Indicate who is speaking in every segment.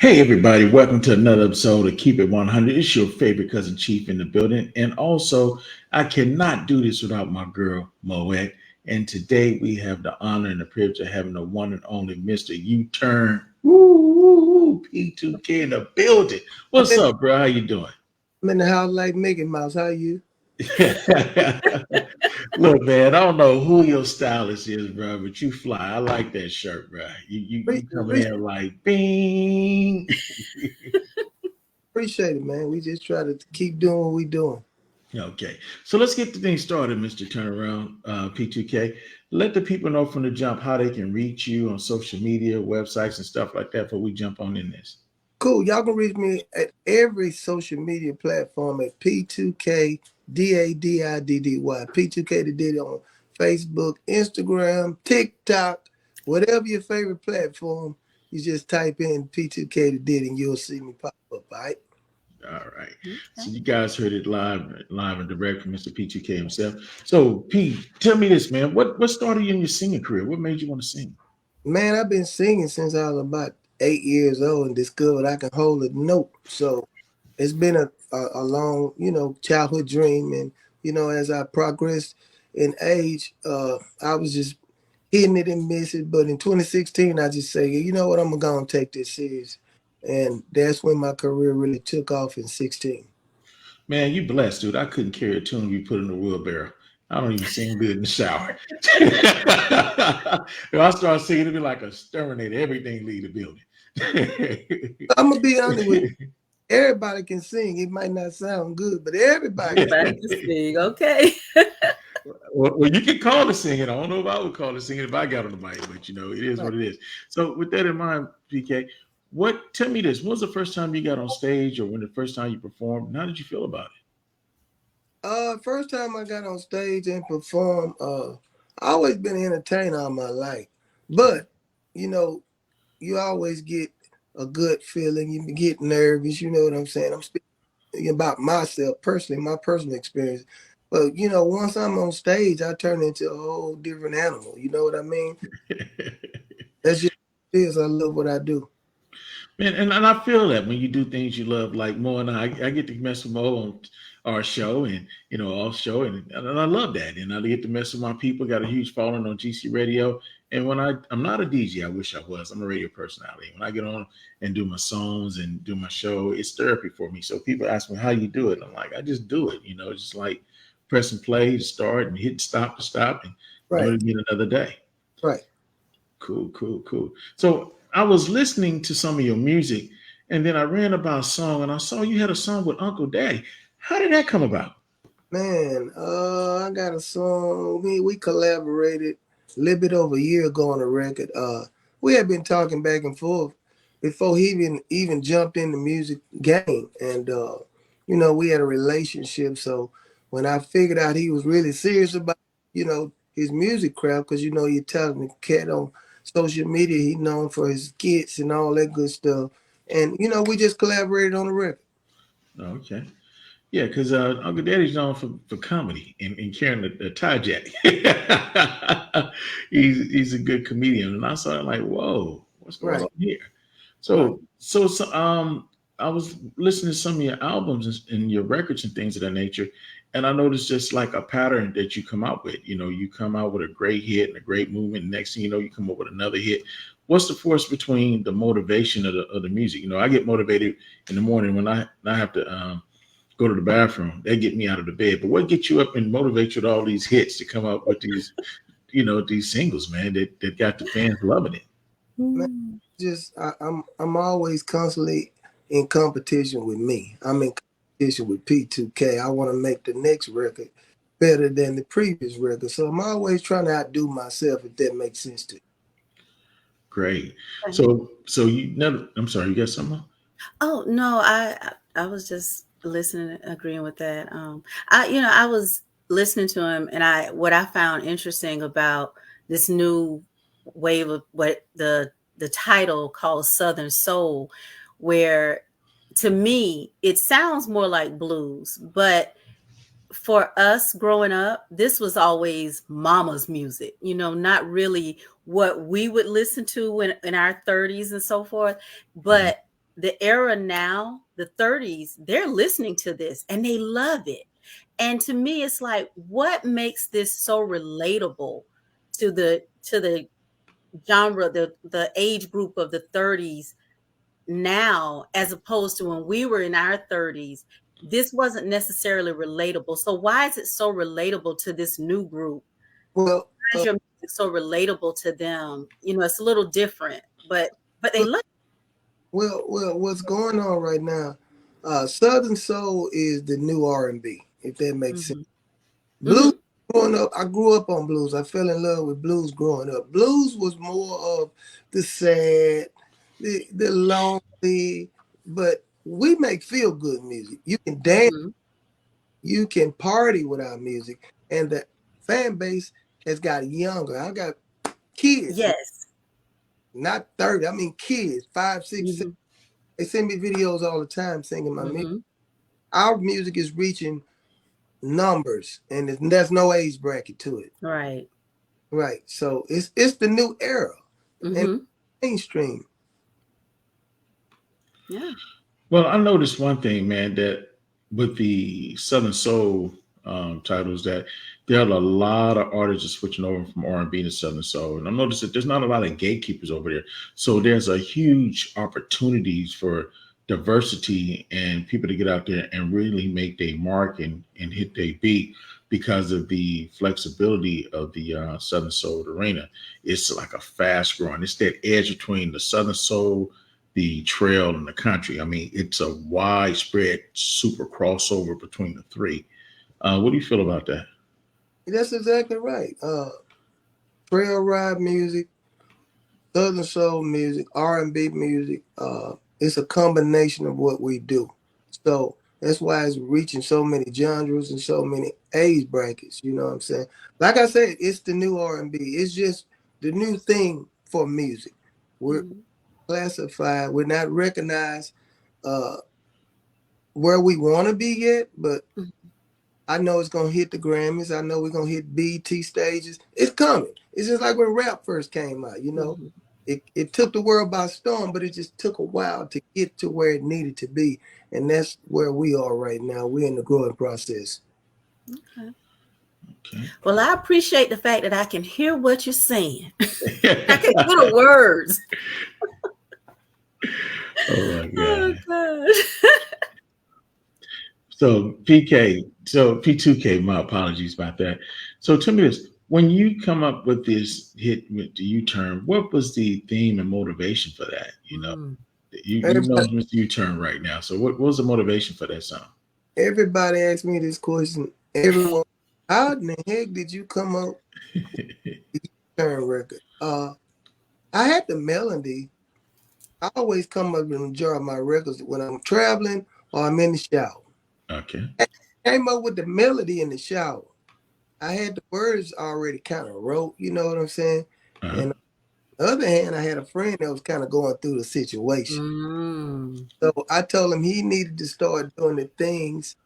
Speaker 1: Hey everybody, welcome to another episode of Keep It 100. It's your favorite cousin Chief in the building. And also, I cannot do this without my girl, Moewet. And today we have the honor and the privilege of having the one and only Mr. U-Turn P2K in the building.
Speaker 2: I'm
Speaker 1: What's up, bro? How you doing?
Speaker 2: in the house like Mickey Mouse. How you?
Speaker 1: Look, man, I don't know who your stylist is, bro, but you fly. I like that shirt, bro. You coming
Speaker 2: Appreciate,
Speaker 1: in like bing.
Speaker 2: appreciate it, man. We just try to keep doing what we doing.
Speaker 1: Okay, so let's get the thing started, Mr. Turnaround, P2K. Let the people know from the jump how they can reach you on social media, websites, and stuff like that before we jump on in this.
Speaker 2: Cool. Y'all can reach me at every social media platform at P2K Diddy. P2K the Diddy on Facebook, Instagram, TikTok, whatever your favorite platform. You just type in P2K the Diddy and you'll see me pop up. All right.
Speaker 1: All right. So
Speaker 3: Okay.
Speaker 1: you guys heard it live and direct from Mr. P2K himself. So P, tell me this, man. What started you in your singing career? What made you want to sing?
Speaker 2: Man, I've been singing since I was about 8 years old and discovered I can hold a note. So it's been a long, childhood dream. And, as I progressed in age, I was just hitting it and missing it. But in 2016, I just say, you know what, I'm going to take this serious. And that's when my career really took off in 16.
Speaker 1: Man, you blessed, dude. I couldn't carry a tune you put in a wheelbarrow. I don't even sing good in the shower. If I start singing, it'd be like a exterminator. Everything leave the building.
Speaker 2: I'm going to be honest with you. Everybody can sing. It might not sound good, but everybody can.
Speaker 3: Everybody can sing. Okay.
Speaker 1: Well, you can call it singing. I don't know if I would call it singing if I got on the mic, but it is what it is. So, with that in mind, PK, tell me this: when was the first time you got on stage, or when the first time you performed? And how did you feel about
Speaker 2: First time I got on stage and performed, I always been an entertainer all my life. But, you know, you always get a good feeling. You get nervous, you know what I'm saying? I'm speaking about myself personally, my personal experience. But, once I'm on stage, I turn into a whole different animal. You know what I mean?
Speaker 1: it?
Speaker 2: That's just it is. I love what I do.
Speaker 1: Man, and I feel that when you do things you love, like Mo and I get to mess with Mo on our show and off show, and I love that. And I get to mess with my people. Got a huge following on GC Radio. And when I'm not a DJ, I wish I was. I'm a radio personality. When I get on and do my songs and do my show, it's therapy for me. So people ask me how you do it. I'm like, I just do it. Just like pressing play to start and hit stop to stop and do
Speaker 2: Right,
Speaker 1: it again another day.
Speaker 2: right.
Speaker 1: Cool, cool, cool. So I was listening to some of your music, and then I ran about a song, and I saw you had a song with Uncle Dday. How did that come about?
Speaker 2: Man, I got a song. We collaborated a little bit over a year ago on a record. We had been talking back and forth before he even jumped in the music game, and we had a relationship. So when I figured out he was really serious about his music craft, because he telling the cat on social media he known for his skits and all that good stuff, and we just collaborated on the record.
Speaker 1: Okay. Yeah, because Uncle Daddy's known for comedy and carrying the tie jack. He's a good comedian, and I saw it like, whoa, what's going
Speaker 2: Right,
Speaker 1: on here?
Speaker 2: right.
Speaker 1: So I was listening to some of your albums and your records and things of that nature, and I noticed just like a pattern that you come out with. You come out with a great hit and a great movement. And next thing you know, you come up with another hit. What's the force between the motivation of the music? I get motivated in the morning when I have to go to the bathroom. They get me out of the bed. But what gets you up and motivates you with all these hits to come up with these singles, man, that got the fans loving it?
Speaker 2: Man,
Speaker 3: Hmm.
Speaker 2: I'm always constantly in competition with me. I'm in competition with P2K. I want to make the next record better than the previous record. So I'm always trying to outdo myself, if that makes sense to you.
Speaker 1: Great. So you never. I'm sorry. You got something?
Speaker 3: Oh no, I was just listening, agreeing with that. I was listening to him, and what I found interesting about this new wave of what the title calls Southern Soul, where to me it sounds more like blues, but for us growing up, this was always mama's music, not really what we would listen to in our 30s and so forth.
Speaker 1: Mhm.
Speaker 3: But the era now, the 30s, they're listening to this and they love it. And to me, it's like, what makes this so relatable to the genre, the age group of the 30s now, as opposed to when we were in our 30s? This wasn't necessarily relatable. So why is it so relatable to this new group?
Speaker 2: Well,
Speaker 3: Why is your music so relatable to them? It's a little different, but they look.
Speaker 2: well, what's going on right now? Southern soul is the new R&B, if that makes sense. Blues, growing up, I grew up on blues. I fell in love with blues growing up. Blues was more of the sad, the lonely, but we make feel good music. You can dance, you can party with our music, and the fan base has got younger. I got kids,
Speaker 3: Yes,
Speaker 2: not 30. I mean kids, 5, 6, 7. They send me videos all the time singing my music. Our music is reaching numbers, and there's no age bracket to it.
Speaker 3: right.
Speaker 2: So it's the new era and mainstream.
Speaker 3: Yeah.
Speaker 1: Well, I noticed one thing, man, that with the Southern Soul titles, that there are a lot of artists switching over from R&B to Southern Soul, and I noticed that there's not a lot of gatekeepers over there. So there's a huge opportunities for diversity and people to get out there and really make their mark and hit their beat because of the flexibility of the Southern Soul arena. It's like a fast growing. It's that edge between the Southern Soul, the trail, and the country. I mean, it's a widespread super crossover between the three. What do you feel about that?
Speaker 2: That's exactly right. Trail ride music, Southern soul music, R&B music. It's a combination of what we do. So that's why it's reaching so many genres and so many age brackets. You know what I'm saying? Like I said, it's the new R&B. It's just the new thing for music. We're classified. We're not recognized where we want to be yet, but I know it's going to hit the Grammys. I know we're going to hit BET stages. It's coming. It's just like when rap first came out, It took the world by storm, but it just took a while to get to where it needed to be. And that's where we are right now. We're in the growing process.
Speaker 3: Okay. Well, I appreciate the fact that I can hear what you're saying. I can hear the words.
Speaker 1: Oh my God.
Speaker 3: Oh, God.
Speaker 1: So P2K, my apologies about that. So tell me this, when you come up with this hit with the U-turn, what was the theme and motivation for that? You know it's U-turn right now. So what was the motivation for that song?
Speaker 2: Everybody asks me this question. Everyone, how in the heck did you come up with the U-turn record? I had the melody. I always come up with the majority of my records when I'm traveling or I'm in the shower.
Speaker 1: Okay.
Speaker 2: I came up with the melody in the shower. I had the words already kind of wrote, you know what I'm saying? And on the other hand, I had a friend that was kind of going through the situation. So I told him he needed to start doing the things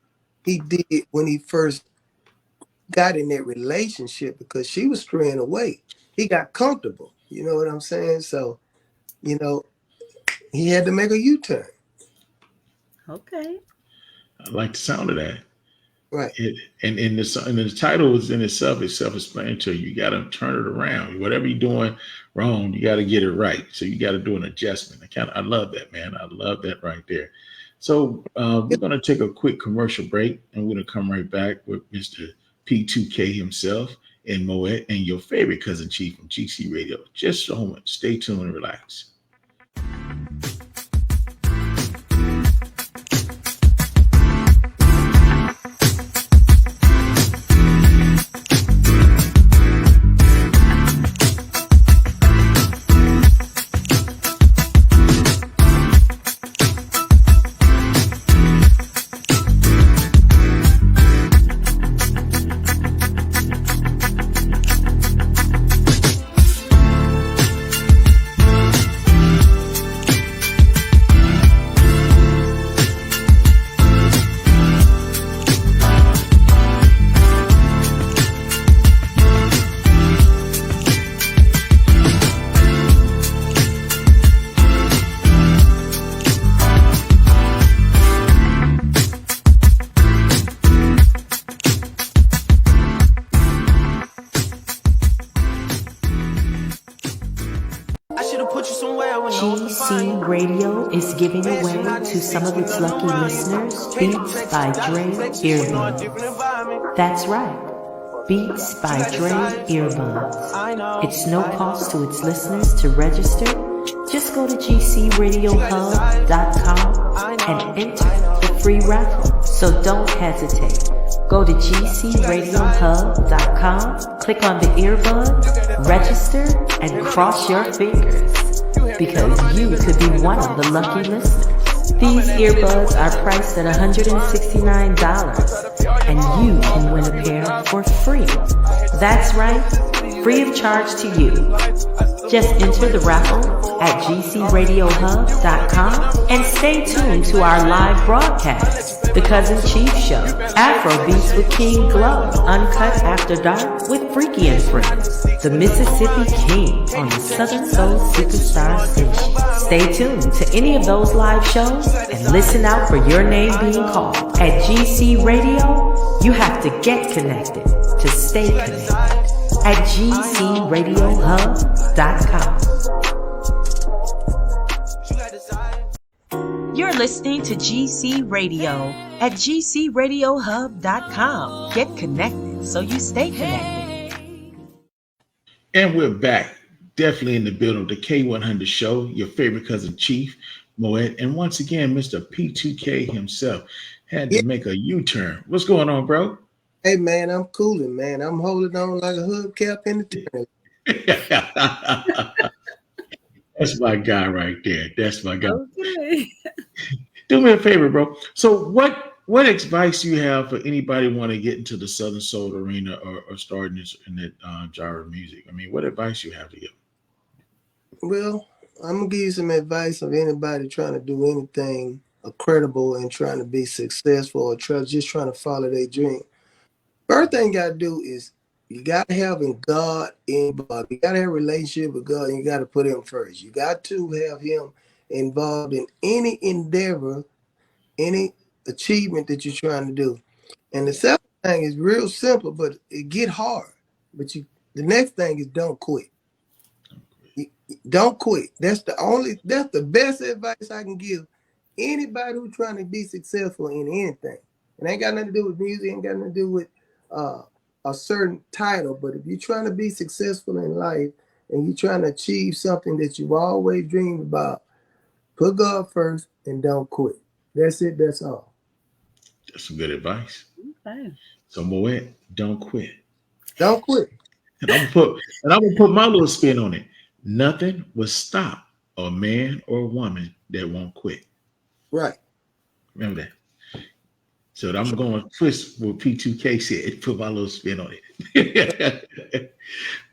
Speaker 2: he did when he first got in that relationship because she was straying away. He got comfortable, you know what I'm saying? So, he had to make a U-turn.
Speaker 3: Okay.
Speaker 1: I like the sound of that.
Speaker 2: Right.
Speaker 1: And the title is in itself is self-explanatory. You got to turn it around. Whatever you're doing wrong, you got to get it right. So you got to do an adjustment. I love that, man. I love that right there. So we're going to take a quick commercial break, and we're going to come right back with Mr. P2K himself and Moewet and your favorite cousin Chief from GC Radio. Just a moment. Stay tuned and relax.
Speaker 4: GC Radio is giving away to some of its lucky listeners Beats by Dday earbuds. That's right, Beats by Dday earbuds. It's no cost to its listeners to register. Just go to gcradiohub.com and enter the free raffle. So don't hesitate. Go to gcradiohub.com, click on the earbud, register, and cross your fingers, because you could be one of the lucky listeners. These earbuds are priced at $169, and you can win a pair for free. That's right, free of charge to you. Just enter the raffle at gcradiohub.com and stay tuned to our live broadcast, The Cousin Chief Show, Afro Beats with King Glow, Uncut After Dark with Freaky and Friends, the Mississippi King on the Southern Soul Superstar Station. Stay tuned to any of those live shows and listen out for your name being called. At GC Radio, you have to get connected to stay connected. At gcradiohub.com. You're listening to GC Radio at gcradiohub.com. Get connected so you stay connected.
Speaker 1: And we're back. Definitely in the building of the K100 show, your favorite cousin Chief, Moewet. And once again, Mr. P2K himself had to make a U-turn. What's going on, bro?
Speaker 2: Hey, man, I'm cooling, man. I'm holding on like a hubcap in the tunnel.
Speaker 1: That's my guy right there. That's my guy.
Speaker 3: Okay.
Speaker 1: Do me a favor, bro. So what advice do you have for anybody want to get into the Southern Soul arena or start in that genre of music? I mean, what advice you have to give?
Speaker 2: Well, I'm going to give you some advice of anybody trying to do anything credible and trying to be successful or just trying to follow their dream. First thing you got to do is you got to have God involved. You got to have a relationship with God, and you got to put him first. You got to have him involved in any endeavor, any achievement that you're trying to do. And the second thing is real simple, but it get hard. But the next thing is don't quit. Don't quit. That's the best advice I can give anybody who's trying to be successful in anything. It ain't got nothing to do with music, ain't got nothing to do with a certain title. But if you're trying to be successful in life and you're trying to achieve something that you've always dreamed about, put God first and don't quit. That's it. That's all.
Speaker 1: That's some good advice.
Speaker 3: Okay.
Speaker 1: So Moewet, don't quit.
Speaker 2: Don't quit.
Speaker 1: And I'm gonna put my little spin on it. Nothing will stop a man or a woman that won't quit.
Speaker 2: Right.
Speaker 1: Remember that. So I'm going to twist what P2K said, put my little spin on it.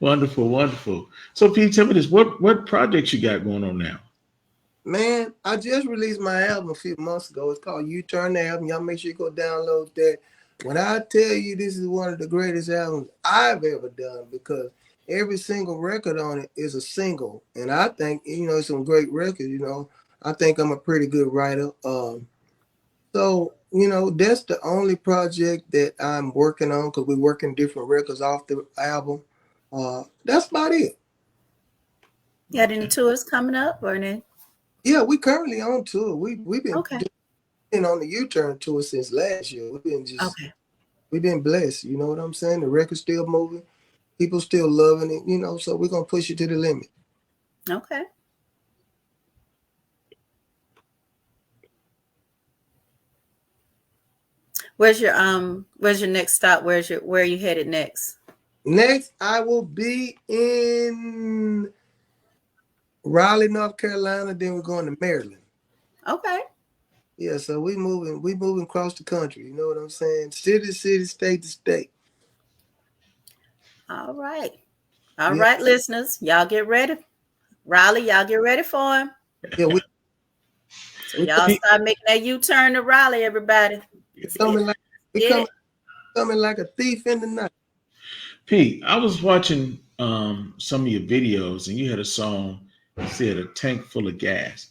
Speaker 1: Wonderful, wonderful. So P, tell me this, what projects you got going on now?
Speaker 2: Man, I just released my album a few months ago. It's called U-Turn the Album. Y'all make sure you go download that. When I tell you this is one of the greatest albums I've ever done, because every single record on it is a single. And I think, it's some great records, I think I'm a pretty good writer. So, that's the only project that I'm working on, because we're working different records off the album. That's about it.
Speaker 3: You got any tours coming up or anything?
Speaker 2: Yeah, we currently on tour. We've been on the U-Turn tour since last year. We've been blessed. You know what I'm saying? The record's still moving. People still loving it, so we're going to push it to the limit.
Speaker 3: Okay. Where's your next stop? Where are you headed next?
Speaker 2: Next, I will be in Raleigh, North Carolina. Then we're going to Maryland.
Speaker 3: Okay.
Speaker 2: Yeah, so we moving across the country. You know what I'm saying? City to city, state to state.
Speaker 3: All right. All right, listeners. Y'all get ready. Raleigh, y'all get ready for him.
Speaker 2: Yeah,
Speaker 3: so y'all start making that U-turn to Raleigh, everybody.
Speaker 2: Coming like a thief in the night.
Speaker 1: P, I was watching some of your videos, and you had a song that said "A Tank Full of Gas,"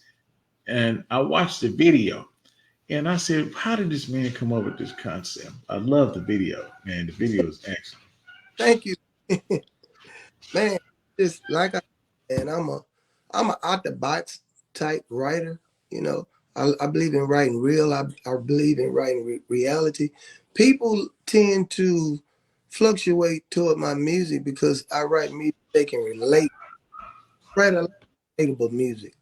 Speaker 1: and I watched the video, and I said, "How did this man come up with this concept?" I love the video, man. The video is excellent.
Speaker 2: Thank you, man. Just like I'm a out the box type writer. You know, I believe in writing real. I believe in writing reality. People tend to fluctuate toward my music because I write music they can relate. Write a lot of relatable music.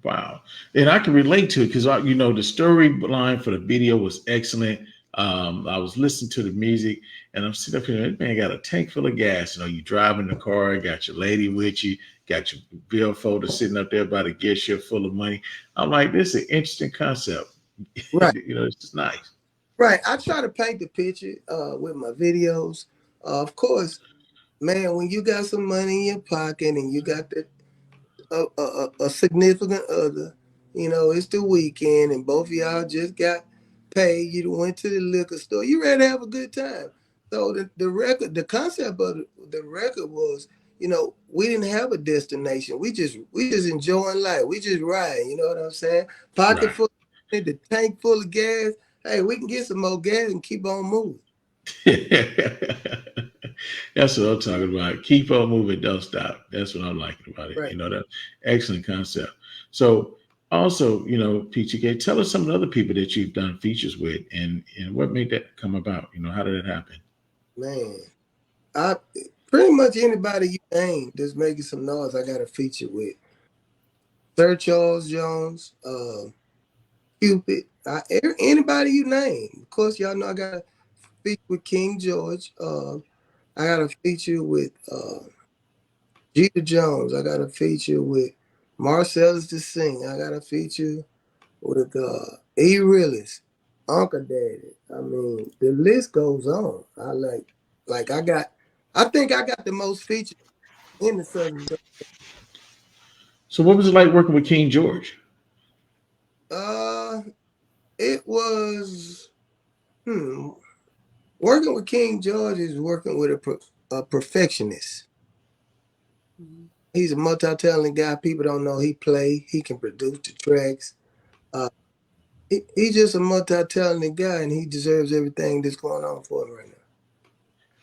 Speaker 1: Wow. And I can relate to it because, you know, the storyline for the video was excellent. I was listening to the music and I'm sitting up here, that man got a tank full of gas. You know, you driving the car, got your lady with you, got your billfolder sitting up there by the gift ship full of money. I'm like, this is an interesting concept.
Speaker 2: Right.
Speaker 1: You know, it's just nice.
Speaker 2: Right. I try to paint the picture with my videos. Of course, man, when you got some money in your pocket and you got that a significant other, you know, it's the weekend and both of y'all just got paid. You went to the liquor store. You ready to have a good time. So the record, the concept of the record was, you know, we didn't have a destination. We just enjoying life. We just riding. You know what I'm saying? Pocket
Speaker 1: Right.
Speaker 2: full, the tank full of gas. Hey, we can get some more gas and keep on moving.
Speaker 1: That's what I'm talking about. Keep on moving, don't stop. That's what I'm liking about it.
Speaker 2: Right.
Speaker 1: You know, that excellent concept. So also, you know, P2K, tell us some of the other people that you've done features with and what made that come about? You know, how did it happen?
Speaker 2: Man, I pretty much anybody you name that's making some noise, I got a feature with. Sir Charles Jones, Cupid, anybody you name. Of course, y'all know I got a feature with King George. I got a feature with Jeter Jones. I got a feature with Marcellus the Sing. I got a feature with E. Realist, Uncle Daddy. I mean, the list goes on. I think I got the most features in the Southern.
Speaker 1: So what was it like working with King George?
Speaker 2: Uh, it was working with King George is working with a perfectionist.
Speaker 3: Mhm.
Speaker 2: He's a multi-talented guy. People don't know he play. He can produce the tracks. Uh, he's just a multi-talented guy, and he deserves everything that's going on for him right now.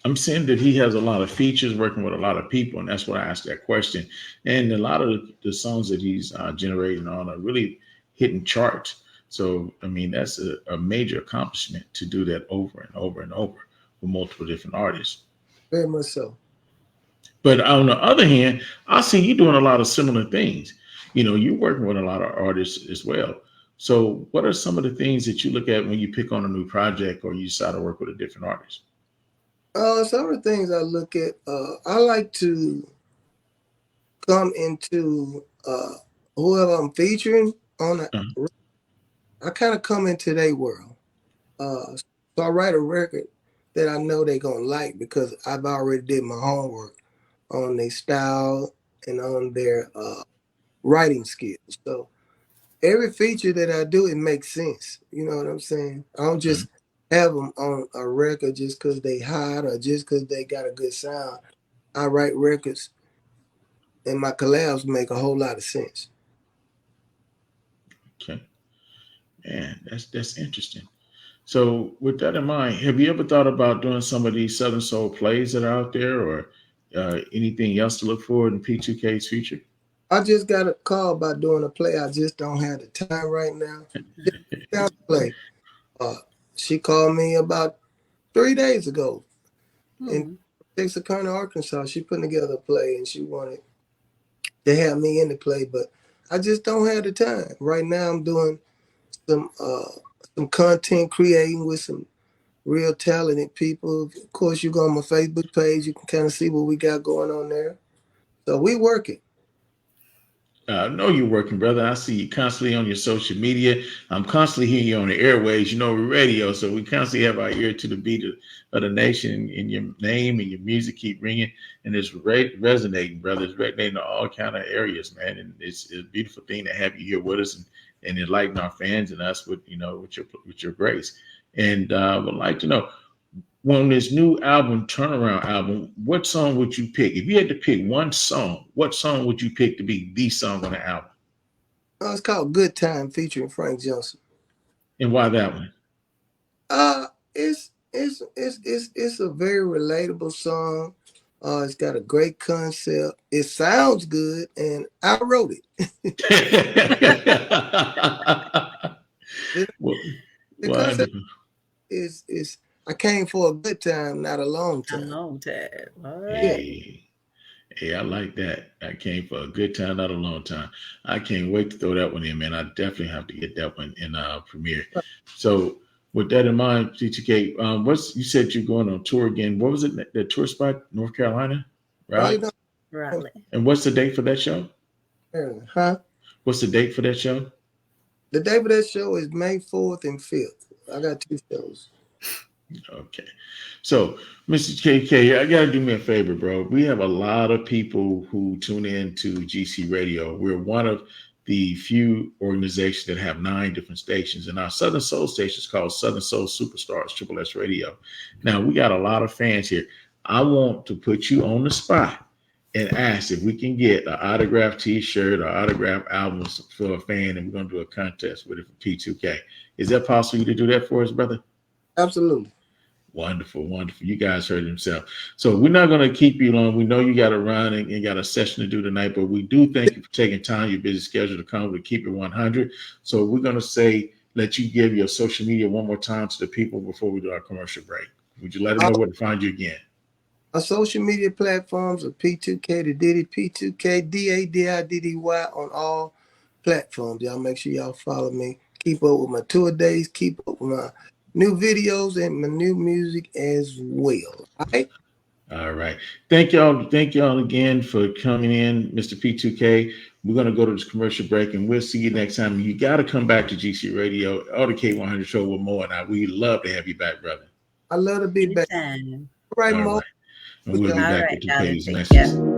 Speaker 1: I'm saying that he has a lot of features working with a lot of people, and that's why I asked that question. And a lot of the songs that he's generating on are really hitting charts. So, I mean, that's a major accomplishment to do that over and over and over with multiple different artists.
Speaker 2: Very much so.
Speaker 1: But on the other hand, I see you doing a lot of similar things. You know, you're working with a lot of artists as well. So, what are some of the things that you look at when you pick on a new project or you decide to work with a different artist?
Speaker 2: Some of the things I look at, I like to come into whoever I'm featuring on.
Speaker 1: Uh,
Speaker 2: I kind of come into their world. So I write a record that I know they're gonna like because I've already did my homework on their style and on their writing skills. So every feature that I do, it makes sense. You know what I'm saying? I don't
Speaker 1: okay.
Speaker 2: just have them on a record just because they hot or just because they got a good sound. I write records and my collabs make a whole lot of sense.
Speaker 1: Okay. Man, that's interesting. So, with that in mind, have you ever thought about doing some of these Southern Soul plays that are out there, or anything else to look forward in P2K's future?
Speaker 2: I just got a call about doing a play. I just don't have the time right now. Just got to play. Uh, she called me about 3 days ago in
Speaker 3: Hmm.
Speaker 2: Texarkana, Arkansas. She putting together a play and she wanted to have me in the play, but I just don't have the time. Right now I'm doing some content creating with some real talented people. Of course, you go on my Facebook page, you can kind of see what we got going on there. So we working.
Speaker 1: I know you're working, brother. I see you constantly on your social media. I'm constantly hearing you on the airways. You know, we're radio, so we constantly have our ear to the beat of the nation. And your name and your music keep ringing, and it's resonating, brother. It's resonating in all kind of areas, man. And it's a beautiful thing to have you here with us and enlighten our fans and us with with your grace. And I would like to know, when this new album, Turnaround album, what song would you pick? If you had to pick one song, what song would you pick to be the song on the album?
Speaker 2: It's called Good Time featuring Frank Johnson.
Speaker 1: And why that one?
Speaker 2: Uh, it's a very relatable song. It's got a great concept. It sounds good, and I wrote it.
Speaker 1: Well,
Speaker 2: The concept
Speaker 1: wonderful.
Speaker 2: is I came for a good time, not a long
Speaker 3: I
Speaker 2: time.
Speaker 3: know that. All
Speaker 2: Yeah,
Speaker 3: right.
Speaker 1: Hey, I like that. I came for a good time, not a long time. I can't wait to throw that one in, man. I definitely have to get that one in premiere. So with that in mind, P2K, what's you said you're going on tour again? What was it? The tour spot, North Carolina,
Speaker 2: right
Speaker 1: right?
Speaker 2: on,
Speaker 3: Raleigh.
Speaker 1: And what's the date for that show?
Speaker 2: huh?
Speaker 1: What's the date for that show?
Speaker 2: The day for that show is May 4th and 5th. I got 2 shows.
Speaker 1: Okay. So, Mr. KK, I gotta do me a favor, bro. We have a lot of people who tune in to GC Radio. We're one of the few organizations that have 9 different stations, and our Southern Soul station is called Southern Soul Superstars, Triple S Radio. Now, we got a lot of fans here. I want to put you on the spot and ask if we can get an autographed T-shirt or autographed albums for a fan, and we're gonna do a contest with it for P2K. Is that possible to do that for us, brother?
Speaker 2: Absolutely.
Speaker 1: Wonderful, wonderful. You guys heard himself. So we're not going to keep you long. We know you got to run and got a session to do tonight, but we do thank you for taking time, your busy schedule to come to keep it 100. So we're going to let you give your social media one more time to the people before we do our commercial break. Would you let them know where to find you again?
Speaker 2: Our social media platforms are P2K to Diddy, P2K, Dday on all platforms. Y'all make sure y'all follow me. Keep up with my tour days. Keep up with my new videos and my new music as well. All right.
Speaker 1: All right. Thank y'all. Thank y'all again for coming in, Mr. P2K. We're going to go to this commercial break and we'll see you next time. You got to come back to GC Radio or the K100 show with more. Now, we'd love to have you back, brother.
Speaker 2: I love to be back.
Speaker 3: Anytime.
Speaker 2: All right,
Speaker 1: All
Speaker 2: Mo.
Speaker 1: right. And we'll be
Speaker 3: All
Speaker 1: back
Speaker 3: right,
Speaker 1: with
Speaker 3: darling.
Speaker 1: today's
Speaker 3: Take
Speaker 1: messages.
Speaker 3: care.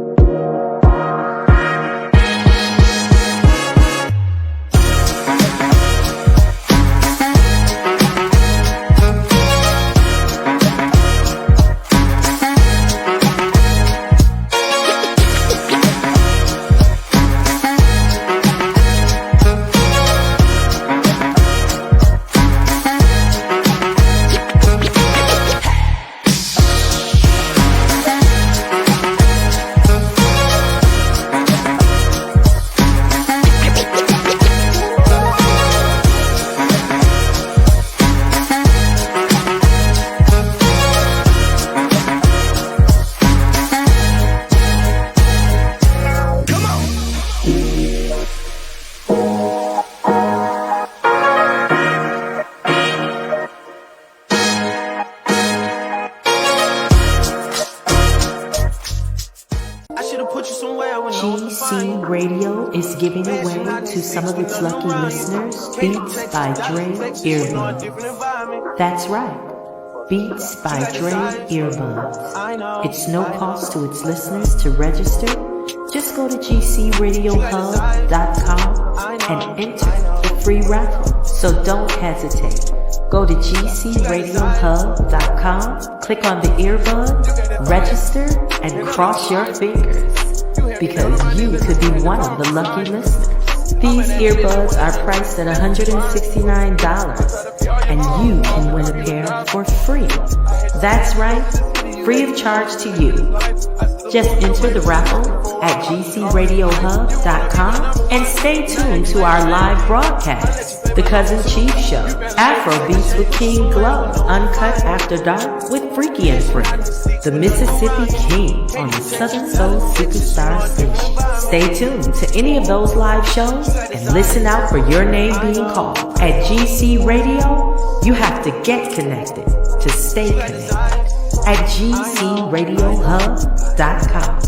Speaker 4: GC Radio is giving away to some of its lucky listeners Beats by Dday earbuds. That's right, Beats by Dday earbuds. It's no cost to its listeners to register. Just go to gcradiohub.com and enter the free raffle. So don't hesitate. Go to gcradiohub.com, click on the earbud, register, and cross your fingers. Because you could be one of the lucky listeners. These earbuds are priced at $169, and you can win a pair for free. That's right, free of charge to you. Just enter the raffle at gcradiohub.com and stay tuned to our live broadcast, The Cousin Chief Show, Afro Beats with King Glow, Uncut After Dark with Freaky and Friends, the Mississippi King on the Southern Soul Superstar Station. Stay tuned to any of those live shows and listen out for your name being called. At GC Radio, you have to get connected to stay connected. At gcradiohub.com.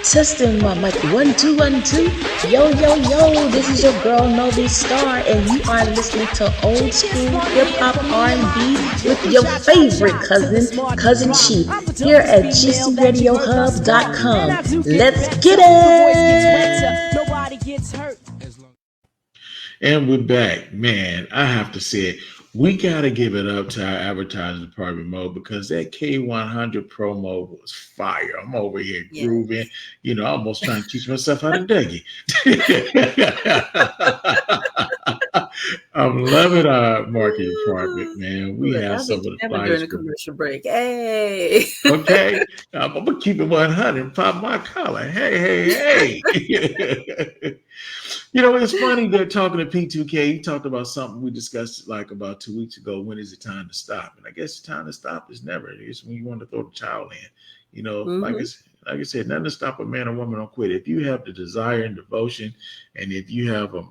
Speaker 5: Testing my mic 1 2 1 2. Yo yo yo, this is your girl Novi Star, and you are listening to old school hip hop R&B with your favorite cousin Chief, here at gcradiohub.com. Let's get it.
Speaker 1: And we're back. Man, I have to say it. We got to give it up to our advertising department, Mo, because that K100 promo was fire. I'm over here grooving, almost trying to teach myself how to Dougie. I'm loving our marketing department, man. We
Speaker 3: Look,
Speaker 1: have
Speaker 3: I'll be
Speaker 1: some of the
Speaker 3: jamming during
Speaker 1: finest
Speaker 3: the
Speaker 1: group.
Speaker 3: commercial break. Hey.
Speaker 1: Okay, I'm gonna keep it 100 and pop my collar. Hey. It's funny that talking to P2K, he talked about something we discussed like about 2 weeks ago. When is it time to stop? And I guess the time to stop is never. It's when you want to throw the child in.
Speaker 3: Mhm.
Speaker 1: Like I said, nothing to stop a man or woman don't quit. If you have the desire and devotion, and if you have a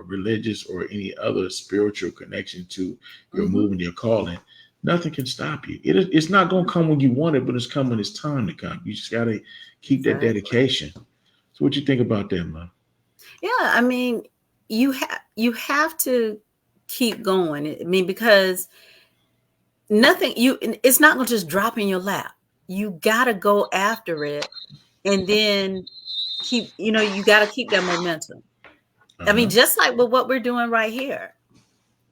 Speaker 1: religious or any other spiritual connection to your
Speaker 3: Mhm.
Speaker 1: movement, your calling, nothing can stop you. It's not going to come when you want it, but it's come when it's time to come. You just got to keep that
Speaker 3: Exactly.
Speaker 1: dedication. So, what you think about that, man?
Speaker 3: Yeah, I mean, you have to keep going. I mean, because it's not going to just drop in your lap. You got to go after it, and then you got to keep that momentum. I mean,
Speaker 1: Uh-huh.
Speaker 3: just like with what we're doing right here.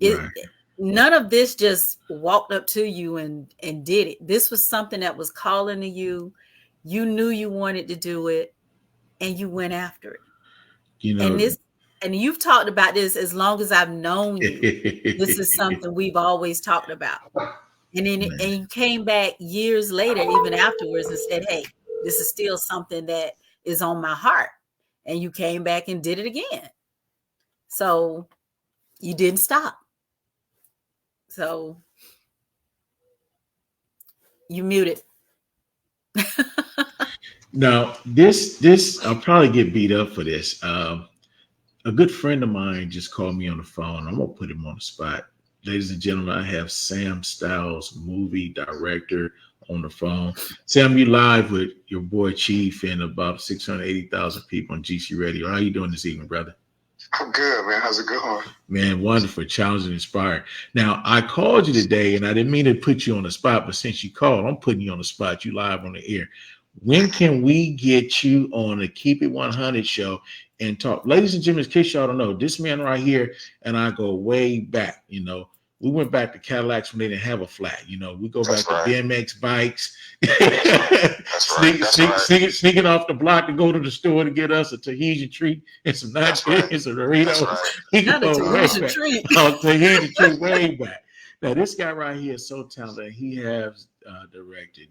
Speaker 1: Right.
Speaker 3: None of this just walked up to you and did it. This was something that was calling to you. You knew you wanted to do it, and you went after it.
Speaker 1: You
Speaker 3: And
Speaker 1: know,
Speaker 3: you've talked about this as long as I've known you. This is something we've always talked about. And then
Speaker 1: man,
Speaker 3: and you came back years later, even afterwards, and said, "Hey, this is still something that is on my heart." And you came back and did it again. So you didn't stop. So you muted.
Speaker 1: now this I'll probably get beat up for this. A good friend of mine just called me on the phone. I'm gonna put him on the spot. Ladies and gentlemen, I have Sam Styles, movie director, on the phone. Sam, you live with your boy Chief and about 680,000 people on GC Radio. How you doing this evening, brother?
Speaker 6: I'm good, man. How's it going?
Speaker 1: Man, wonderful, challenging, inspired. Now, I called you today, and I didn't mean to put you on the spot, but since you called, I'm putting you on the spot. You live on the air. When can we get you on the Keep It 100 show and talk? Ladies and gentlemen, in case y'all don't know, this man right here and I go way back. We went back to Cadillacs when they didn't have a flat. We go
Speaker 6: That's
Speaker 1: back
Speaker 6: right.
Speaker 1: to BMX bikes,
Speaker 6: That's right. That's right.
Speaker 1: sneaking off the block to go to the store to get us a Tahitian treat and some
Speaker 6: That's
Speaker 1: nachos
Speaker 6: right.
Speaker 1: and some
Speaker 6: That's
Speaker 1: Doritos.
Speaker 6: right.
Speaker 1: He
Speaker 3: Not a
Speaker 1: go way
Speaker 3: Tahitian
Speaker 1: back.
Speaker 3: treat.
Speaker 1: Tahitian treat way back. Now, this guy right here is so talented. He has directed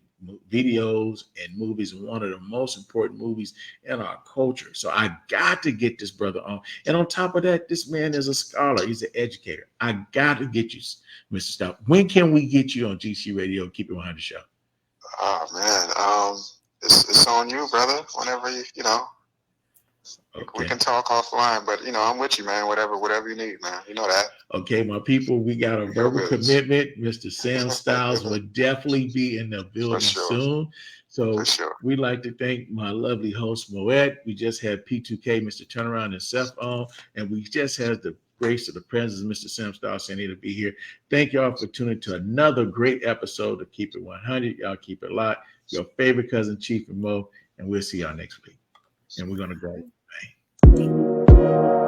Speaker 1: videos and movies, and one of the most important movies in our culture. So I got to get this brother on. And on top of that, this man is a scholar. He's an educator. I got to get you, Mr. Stout. When can we get you on GC Radio? Keep It 100 show.
Speaker 6: Oh man, it's on you, brother. Whenever we
Speaker 1: Okay.
Speaker 6: can talk offline. But I'm with you, man. Whatever you need, man. You know that.
Speaker 1: Okay, my people, we got a verbal commitment. Mr. Sam Styles will definitely be in the building soon. So we'd like to thank my lovely host, Moewet. We just had P2K, Mr. Turnaround, and Seth on, and we just had the grace of the presence of Mr. Sam Styles saying he'll be here. Thank y'all for tuning to another great episode of Keep It 100. Y'all keep it locked. Your favorite cousin, Chief and Mo, and we'll see y'all next week. And we're going to go. Bang.